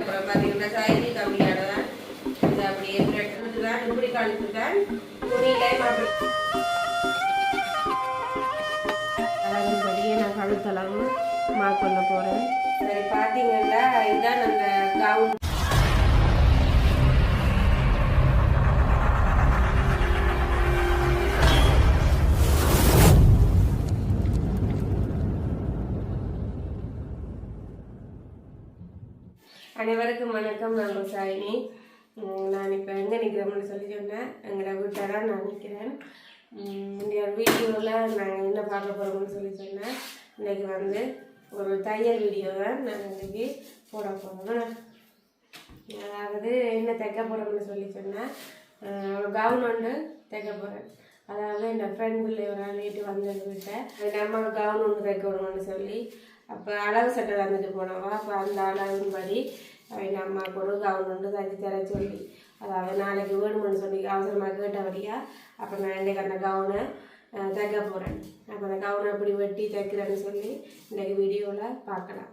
அப்புறம் பார்த்தீங்கன்னா சாயி கம்மியோட தான் இது அப்படியே த்ரெட் தான் இப்படி கழுத்துதான் துணியிலே அளவின்படியே நான் கழுத்தளவு மார்க் பண்ண போகிறேன். சரி பார்த்தீங்கன்னா இதுதான் அந்த கவுன். அனைவருக்கும் வணக்கம். நான் ரோசாயினி. நான் இப்போ எங்கே நிற்கிறோம்னு சொல்லி சொன்னேன். எங்களோட வீட்டை தான் நான் நிற்கிறேன். இந்த வீடியோவில் நாங்கள் என்ன பார்க்க போகிறோம்னு சொல்லி சொன்னேன். இன்றைக்கி வந்து ஒரு தையல் வீடியோ தான் நான் இன்றைக்கி போட போகிறோம். அதாவது என்ன தைக்க போகிறோம்னு சொல்லி சொன்னேன். ஒரு கவுன் ஒன்று தைக்க போகிறேன். அதாவது என் ஃப்ரெண்ட் பிள்ளை ஒரு நேற்று வந்து விட்டேன். நம்ம கவுன் ஒன்று தைக்கணும்னு சொல்லி அப்போ அளவு சட்டை தந்துட்டு போனவா. அப்போ அந்த அளவின்படி அவங்க அம்மாவுக்கு ஒரு கவுன் ஒன்று தச்சு தர சொல்லி, அதாவது நாளைக்கு வேணும்னு சொல்லி அவசரமாக கேட்டபடியா. அப்போ நான் இன்றைக்கு அந்த கவுனை தைக்க போகிறேன். அப்போ அந்த கவுனை எப்படி வெட்டி தைக்கிறேன்னு சொல்லி இன்றைக்கு வீடியோவில் பார்க்கலாம்.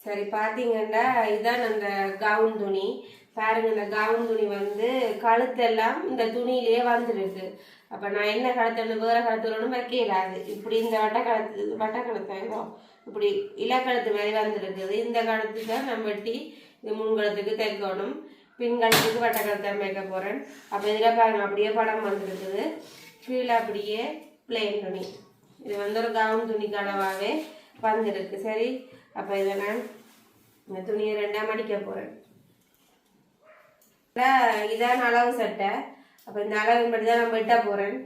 சரி பார்த்தீங்கன்னா இதுதான் அந்த கவுன் துணி. பாருங்க, இந்த கவுன் துணி வந்து கழுத்தெல்லாம் இந்த துணியிலே வந்துருக்கு. அப்போ நான் என்ன கழுத்து வேறு கழுத்துலன்னு வைக்கலாது. இப்படி இந்த வட்டக்கழுத்து இப்படி இலக்கழுத்து மாதிரி வந்துருக்குது. இந்த கழுத்து தான் நம்ம வெட்டி இந்த முன்கழுத்துக்கு தைக்கணும். பின்கழுத்துக்கு வட்டக்கழுத்தை வைக்க போகிறேன். அப்போ இதில் பாருங்க அப்படியே படம் வந்துருக்குது. கீழே அப்படியே பிளெயின் துணி. இது வந்து ஒரு கவுன் துணி அளவாகவே வந்துருக்கு. சரி, அப்போ இதை நான் இந்த துணியை ரெண்டாக மடிக்க போகிறேன். இதான் அளவு சட்டை. அப்போ இந்த அளவின்படி தான் நான் வெட்ட போகிறேன்.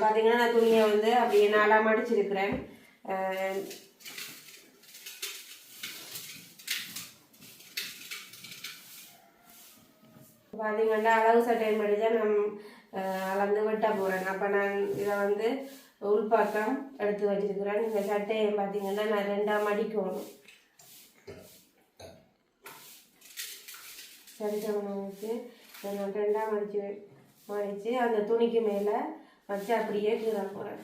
பார்த்தீங்கன்னா நான் துணியை வந்து அப்படியே நாளாக மடிச்சிருக்கிறேன். பார்த்தீங்கன்னா அளவு சட்டையின்படி தான் நான் அளந்து வெட்ட போகிறேன். அப்போ நான் இதை வந்து உள்பக்கம் எடுத்து வச்சிருக்கிறேன். இந்த சட்டையை பார்த்தீங்கன்னா நான் ரெண்டாக மடிக்கணும். சரிசமனை வச்சு நான் ரெண்டாக மடித்து அந்த துணிக்கு மேலே வச்சு அப்படியே கீழ போகிறேன்.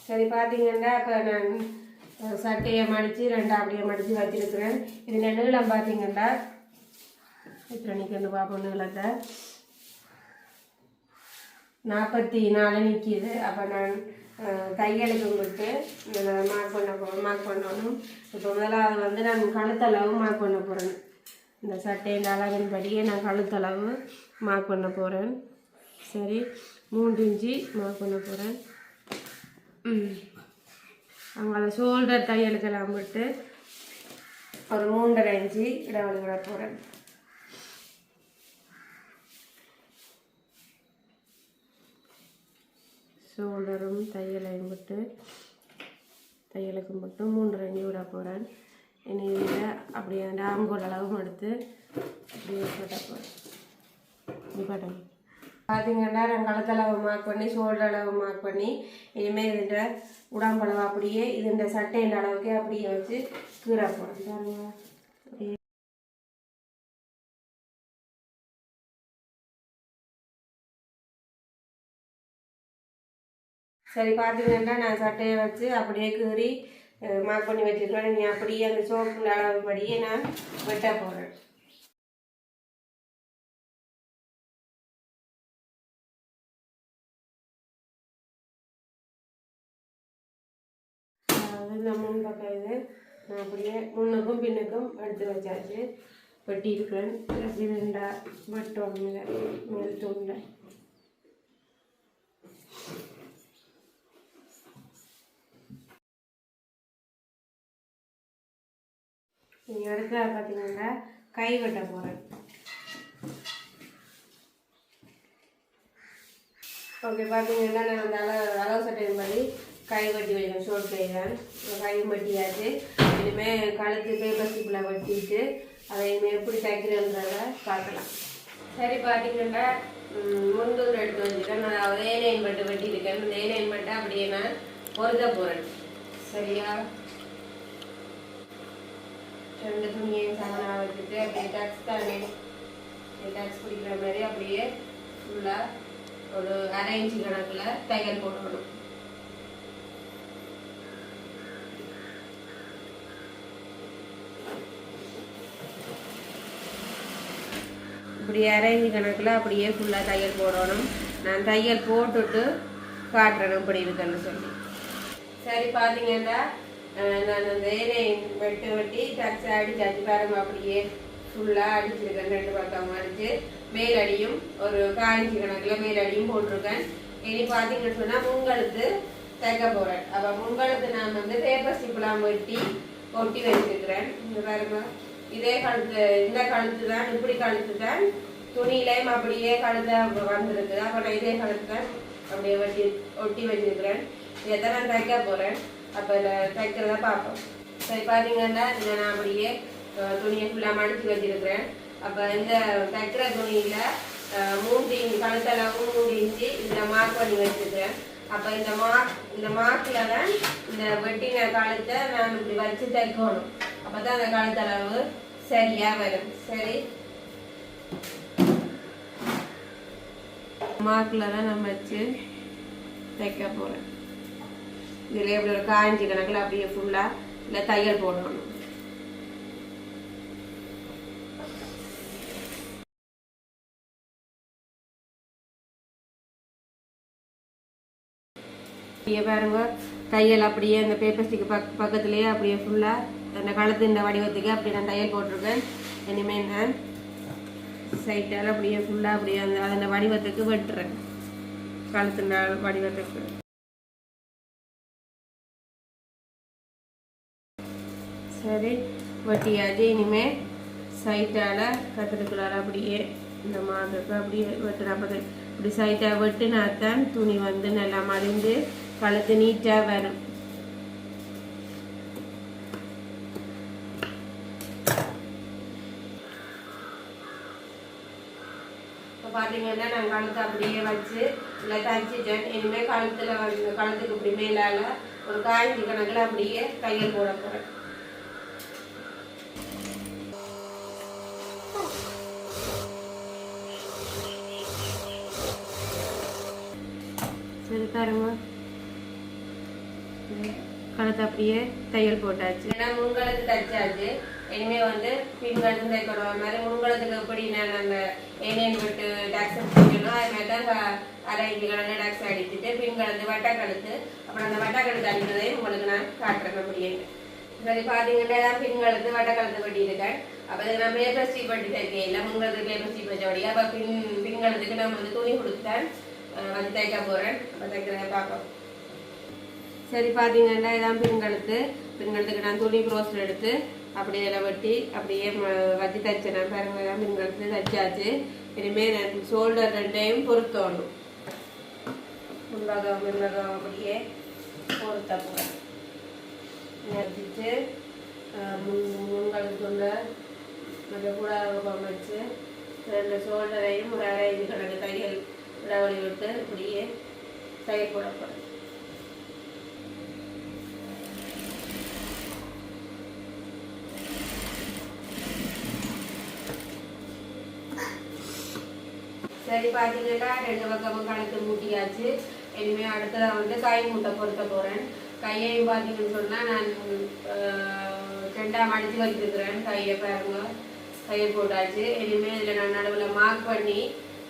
சரி பார்த்தீங்கன்னா இப்போ நான் சட்டையை மடித்து ரெண்டாக அப்படியே மடித்து வச்சிருக்கிறேன். இது நீளம் பார்த்தீங்கன்னா இத்தனை நிற்கணும் பார்ப்போம். நீளத்தை 44 நிற்கிது. அப்போ நான் தையலுக்கு விட்டு மார்க் பண்ணணும். இப்போ முதலாவது வந்து நான் கழுத்தளவு மார்க் பண்ண போகிறேன். இந்த சட்டையின் அளவின்படியே நான் கழுத்தளவு மார்க் பண்ண போகிறேன். சரி, 3 இன்ச்சு மார்க் பண்ண போகிறேன். அவங்கள ஷோல்டர் தையலுக்கெல்லாம் விட்டு ஒரு 3.5 இன்ச்சு இடைவெளி விட போகிறேன். ஷோல்டரும் தையலையும் விட்டு தையலுக்கு மட்டும் 3.5 இன்ச்சு விட போகிறேன். இனி இதில் அப்படியே அந்த ஆம்கோல் அளவும் எடுத்து அப்படியே போட்ட போகிறேன். இப்படி பார்த்தீங்கன்னா நான் கழுத்தளவு மார்க் பண்ணி ஷோல்டர் அளவு மார்க் பண்ணி இனிமேல் இதுன்ற உடம்பளவு அப்படியே இது இந்த சட்டையின் அளவுக்கு அப்படியே வச்சு கீரை போடுறேன். சரி பார்த்தீங்கன்னா நான் சட்டையை வச்சு அப்படியே கீறி மார்க் பண்ணி வச்சுருக்கேன். நீ அப்படியே அந்த சோப்பு அளவுபடியே நான் வெட்ட போகிறேன். அதாவது இந்த முன்பக்கம் இது நான் அப்படியே முன்னுக்கும் பின்னுக்கும் எடுத்து வச்சாச்சு. வெட்டி இருக்கிறேன். அப்படி ரெண்டா வெட்டோம் மேல் தூண்ட. நீங்கள் அடுத்த பார்த்தீங்கன்னா கை வெட்ட போகிறேன். ஓகே பார்த்தீங்கன்னா நான் அந்த அளவு சட்டையின் மாதிரி கை வெட்டி வைக்கிறேன். ஷோர்ட் கை தான். கையும் வெட்டியாச்சு. இனிமேல் கழுத்து பேப்பர் ஸ்டிப்பில் வெட்டிட்டு அதை இனிமேல் எப்படி தைக்கிறேன்றதை பார்க்கலாம். சரி பார்த்தீங்கன்னா முந்தூர் எடுத்து வச்சுருக்கேன். நான் அதே லைன் பட்டு வெட்டியிருக்கேன். இந்த லைன் பட்டு அப்படியே நான் பொறுத்த போகிறேன். சரியா, 2 துணியையும் சமனாக வச்சுட்டு அப்படியே டக்ஸ் தானே டக்ஸ் பிடிக்கிற மாதிரி அப்படியே ஃபுல்லாக ஒரு 1/2 இன்ச்சு கணக்கில் தையல் போடணும். இப்படி அரைஞ்சி கணக்கில் அப்படியே ஃபுல்லாக தையல் போடணும். நான் தையல் போட்டுட்டு காட்டுறேன் இப்படி இருக்குன்னு சொல்லி. சரி பார்த்தீங்கன்னா நான் அந்த ஏனை வெட்டி டக்ஸ் அடிச்சாச்சு பாருங்க. அப்படியே ஃபுல்லாக அடிச்சிருக்கேன். 2 பக்கம் அடிச்சு மேலடியும் ஒரு 5 கணக்கில் மேலடியும் போட்டிருக்கேன். இனி பார்த்தீங்கன்னு சொன்னால் முன்கழுத்து தைக்க போகிறேன். அப்போ முன்கழுத்து நான் வந்து பேப்பர் ஸ்டிப்லாம் வெட்டி ஒட்டி வச்சுருக்கிறேன். இந்த பாருங்க இதே கழுத்து, இந்த கழுத்து தான், இப்படி கழுத்து தான் துணியிலையும் அப்படியே கழுத்தை வந்திருக்கு. அப்போ நான் இதே கழுத்து தான் அப்படியே ஒட்டி வச்சிருக்கிறேன். இதை தான் நான் தைக்க போகிறேன். அப்போ இதில் தைக்கிறத பார்ப்போம். சரி பார்த்தீங்கன்னா இதை நான் அப்படியே துணியை ஃபுல்லாக மடித்து வச்சிருக்கிறேன். அப்போ இந்த தைக்கிற துணியில் 3 இன்ச்சு கழுத்தளவு 3 இன்ச்சு இதில் மார்க் பண்ணி வச்சுருக்கிறேன். அப்போ இந்த மார்க்கில் தான் இந்த வெட்டின கழுத்தை நான் இப்படி வச்சு தைக்கணும். அப்போ தான் அந்த கழுத்தளவு சரியாக வரும். சரி, மார்க்கில் தான் நான் வச்சு தைக்க போகிறேன். இதில் எப்படி ஒரு 5 கணக்கில் அப்படியே ஃபுல்லாக இல்லை தையல் போடணும். அப்படியே பாருங்க தையல் அப்படியே அந்த பேப்பர் ஸ்டிக்கு பக்கத்துலேயே அப்படியே ஃபுல்லாக அந்த கழுத்து இந்த வடிவத்துக்கு அப்படி நான் தையல் போட்டிருக்கேன். இனிமேல் நான் சைட்டால் அப்படியே ஃபுல்லாக அப்படியே அந்த வடிவத்துக்கு வெட்டுறேன். கழுத்துன்ற வடிவத்துக்கு சரி வெட்டியாச்சு. இனிமேல் சைட்டால் கத்திரிக்குள்ளார அப்படியே இந்த மாதிரி அப்படியே வெட்டுறப்பது இப்படி சைட்டாக வெட்டுனாத்தான் துணி வந்து நல்லா மடிந்து கழுத்து நீட்டாக வரும். இப்போ பார்த்தீங்கன்னா நான் கழுத்தை அப்படியே வச்சு இல்லை தச்சுட்டேன். இனிமேல் கழுத்தில் வந்து கழுத்துக்கு இப்படி மேலால் ஒரு 5 கணக்கில் அப்படியே தையல் போட போகிறேன். சரி பாருங்க கழுத்து அப்படியே தையல் போட்டாச்சு. ஏன்னா முன்கழுத்து தைச்சாச்சு. இனிமேல் வந்து பின்கழுத்து தைக்கணும். மாதிரி முன்கழுத்துக்கு எப்படி நான் அந்த ஏனியன் விட்டு டாக்ஸ் அடிக்கணும். அது மாதிரி தான் 1/2 இன்ச்சு கணக்கில் டாக்ஸ் அடிச்சுட்டு பின்கழுத்து வட்டக்கழுத்து அப்புறம் அந்த வட்டக்கழுத்து அடிக்கிறதையும் உங்களுக்கு நான் காட்டுறேன் அப்படியே. சரி பார்த்தீங்கன்னா தான் பின்கழுத்து வட்டக்கழுத்து வெட்டியிருக்கேன். அப்போ இதுக்கு நான் பேப்பர் ஸ்டிப் வெட்டி தைக்க இல்லை, முன்கழுத்து பேப்பர் ஸ்டிப் வச்சபடியா. அப்போ பின்கழுத்துக்கு நம்ம வந்து துணி கொடுத்தேன் வந்து தைக்க போகிறேன். அப்போ தைக்கிறத பார்ப்போம். சரி பார்த்தீங்கன்னா இதான் பின்கழுத்துக்கு நான் துணி க்ரோஸில் எடுத்து அப்படியே இதில் வெட்டி அப்படியே வச்சு தைச்சேன். பாருங்க தான் பின்கழுத்து தைச்சாச்சு. இனிமேல் நான் ஷோல்டர் 2ஐயும் பொருத்தணும். முன்பாகம் அப்படியே பொருத்த போகிறேன். வச்சுட்டு முன்கழுத்துள்ள கொஞ்சம் கூட வச்சு 2 ஷோல்டரையும் ஒரு 1/2 இன்ச்சு கணக்கு தையல் விடவழி விட்டு இப்படியே தையல் போட போகிறேன். சரி பார்த்தீங்கன்னா 2 பக்கமும் கழுத்து மூட்டியாச்சு. இனிமேல் அடுத்ததான் வந்து கை மூட்டை பொருத்த போகிறேன். கையையும் பார்த்தீங்கன்னு சொன்னால் நான் 2ஆக மடித்து வச்சுருக்கிறேன். கையை பாருங்க கையை போட்டாச்சு. இனிமேல் இதில் நான் நடுவில் மார்க் பண்ணி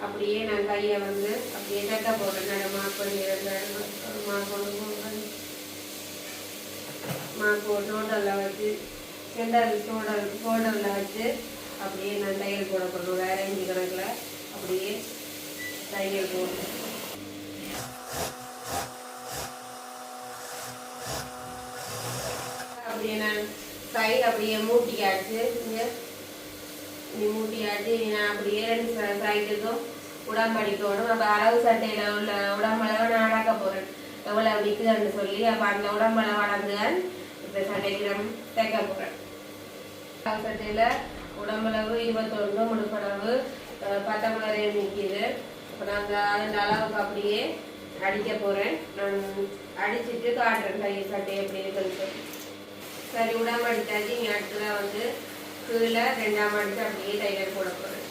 அப்படியே நான் கையை வந்து அப்படியே தைக்க போகிறேன். நான் மார்க் பண்ணி மார்க் ஷோல்டரில் வச்சு ஷோல்டரில் வச்சு அப்படியே நான் தையல் போட போகிறேன். ஒரு 1/2 இன்ச்சு கணக்கில் அப்படியே தையல் போடணும். அப்படியே நான் கை அப்படியே மூட்டியாச்சு. இங்கே மூட்டியாச்சு. நான் அப்படியே 2 சைடுக்கும் உடம்படிக்கணும். அப்போ அளவு சட்டையில் உள்ள உடம்பளவை நான் அளக்க போகிறேன். எவ்வளோ நிற்குதுன்னு சொல்லி அப்போ அந்த உடம்பளவு அளந்துதான் இப்போ சட்டைக்கு நம்ம தைக்க போகிறேன். அளவு சட்டையில் உடம்பளவு 21 முழுப்பளவு 19 நிற்கிது. இப்போ நாங்கள் அந்த அளவுக்கு அப்படியே அடிக்க போகிறேன். நான் அடிச்சுட்டு காட்டுறேன் கை சட்டை எப்படி இருக்குன்னு. சரி உடம்பு அடித்தாச்சு. இங்கே அடுத்ததான் வந்து கீழே 2ஆம் அடித்து அப்படியே தையல் போட போகிறேன்.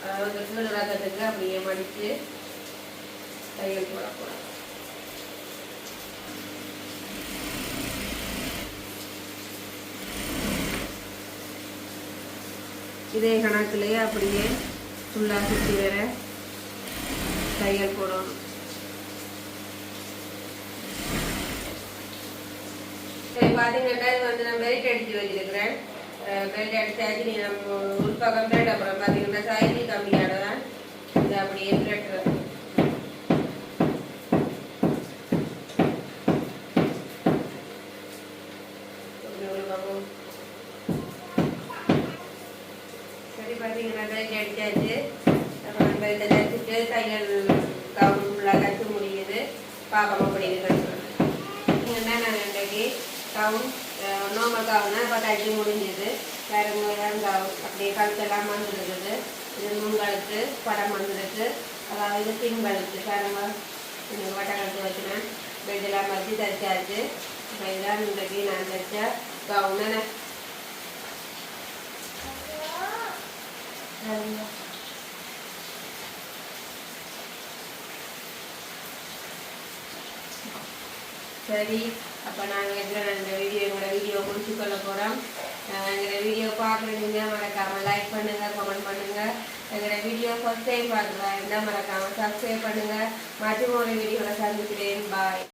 அதாவது கீழே ரகத்துக்கு அப்படியே மடித்து தையல் போட போகிறேன். இதே கணக்குலேயே அப்படியே ஃபுல்லாக சுற்றி வர தையல் போடணும். பார்த்தீங்கன்னா இது வந்து நான் பெல்ட் அடித்து வச்சிருக்கிறேன். பெல்ட் அடித்தாச்சு. நீ நம்ம உள்பக்கம் பிளேட் அப்புறம் பார்த்தீங்கன்னா சாய்ச்சி கம்மியோட தான் இது அப்படியே பிளேட் சரி. பார்த்தீங்கன்னா பெல்ட் அடித்தாச்சு. அப்புறம் பெல்ட்டை தச்சுட்டு தையல் கவுன் ஃபுல்லாக தச்சு முடியுது. பார்க்காம அப்படின்னு பார்த்தீங்கன்னா நான் இன்றைக்கு கவுன் நார்மல் கவுன் இப்போ தச்சு முடிஞ்சது. வேறு கவுன் அப்படியே கழுத்தெல்லாம் வந்துருக்குது. இது முன்கழுத்து படம் வந்துருக்கு. அதாவது இது பின் கழுத்து பாருங்க. எனக்கு வட்ட கழுத்து வச்சுனேன். பெட்டெல்லாம் வச்சு தைச்சாச்சு. இப்போ இதுதான் இன்றைக்கு நான் தைச்ச கவுனை. சரி, அப்போ நாங்கள் இந்த எங்களோட வீடியோ முடிச்சு கொள்ள போகிறோம். எங்களோட வீடியோ பார்க்குறீங்க மறக்காமல் லைக் பண்ணுங்கள், கமெண்ட் பண்ணுங்கள். எங்களோட வீடியோ ஃபர்ஸ்ட் டைம் பார்க்குறா இருந்தால் மறக்காமல் சப்ஸ்கிரைப் பண்ணுங்கள். மற்றும் ஒரு வீடியோவில் சந்திக்கிறேன். பாய்.